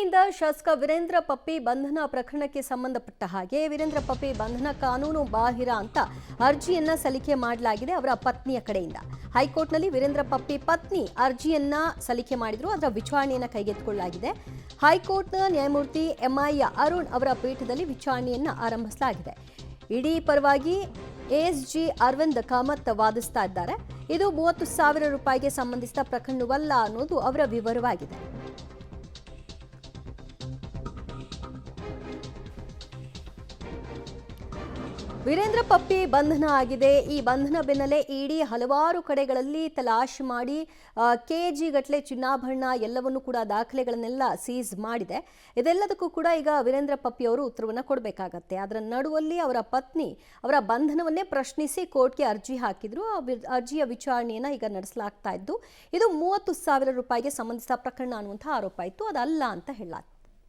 ನಿನ್ನೆಯಿಂದ ಶಾಸಕ ವೀರೇಂದ್ರ ಪಪ್ಪಿ ಬಂಧನ ಪ್ರಕರಣಕ್ಕೆ ಸಂಬಂಧಪಟ್ಟ ಹಾಗೆ ವೀರೇಂದ್ರ ಪಪ್ಪಿ ಬಂಧನ ಕಾನೂನು ಬಾಹಿರ ಅಂತ ಅರ್ಜಿಯನ್ನ ಸಲ್ಲಿಕೆ ಮಾಡಲಾಗಿದೆ ಅವರ ಪತ್ನಿಯ ಕಡೆಯಿಂದ. ಹೈಕೋರ್ಟ್ನಲ್ಲಿ ವೀರೇಂದ್ರ ಪಪ್ಪಿ ಪತ್ನಿ ಅರ್ಜಿಯನ್ನ ಸಲ್ಲಿಕೆ ಮಾಡಿದ್ರು. ಅದರ ವಿಚಾರಣೆಯನ್ನ ಕೈಗೆತ್ತಿಕೊಳ್ಳಲಾಗಿದೆ. ಹೈಕೋರ್ಟ್ನ ನ್ಯಾಯಮೂರ್ತಿ ಎಂಐ ಅರುಣ್ ಅವರ ಪೀಠದಲ್ಲಿ ವಿಚಾರಣೆಯನ್ನ ಆರಂಭಿಸಲಾಗಿದೆ. ಇಡಿ ಪರವಾಗಿ ಎಎಸ್ಜಿ ಅರವಿಂದ್ ಕಾಮತ್ ವಾದಿಸ್ತಾ ಇದ್ದಾರೆ. ಇದು 30,000 ರೂಪಾಯಿಗೆ ಸಂಬಂಧಿಸಿದ ಪ್ರಕರಣವಲ್ಲ ಅನ್ನೋದು ಅವರ ವಿವರವಾಗಿದೆ. ವೀರೇಂದ್ರ ಪಪ್ಪಿ ಬಂಧನ ಆಗಿದೆ. ಈ ಬಂಧನ ಬೆನ್ನಲ್ಲೇ ಇಡಿ ಹಲವಾರು ಕಡೆಗಳಲ್ಲಿ ತಲಾಶ್ ಮಾಡಿ ಕೆಜಿ ಗಟ್ಟಲೆ ಚಿನ್ನಾಭರಣ ಎಲ್ಲವನ್ನೂ ಕೂಡ ದಾಖಲೆಗಳನ್ನೆಲ್ಲ ಸೀಸ್ ಮಾಡಿದೆ. ಇದೆಲ್ಲದಕ್ಕೂ ಕೂಡ ಈಗ ವೀರೇಂದ್ರ ಪಪ್ಪಿ ಅವರು ಉತ್ತರವನ್ನು ಕೊಡಬೇಕಾಗತ್ತೆ. ಅದರ ನಡುವಲ್ಲಿ ಅವರ ಪತ್ನಿ ಅವರ ಬಂಧನವನ್ನೇ ಪ್ರಶ್ನಿಸಿ ಕೋರ್ಟ್ಗೆ ಅರ್ಜಿ ಹಾಕಿದ್ರು. ಅರ್ಜಿಯ ವಿಚಾರಣೆಯನ್ನ ಈಗ ನಡೆಸಲಾಗ್ತಾ ಇದ್ದು ಇದು 30,000 ರೂಪಾಯಿಗೆ ಸಂಬಂಧಿಸಿದ ಪ್ರಕರಣ ಅನ್ನುವಂಥ ಆರೋಪ ಇತ್ತು. ಅದಲ್ಲ ಅಂತ ಹೇಳಲಾಗ್ತದೆ.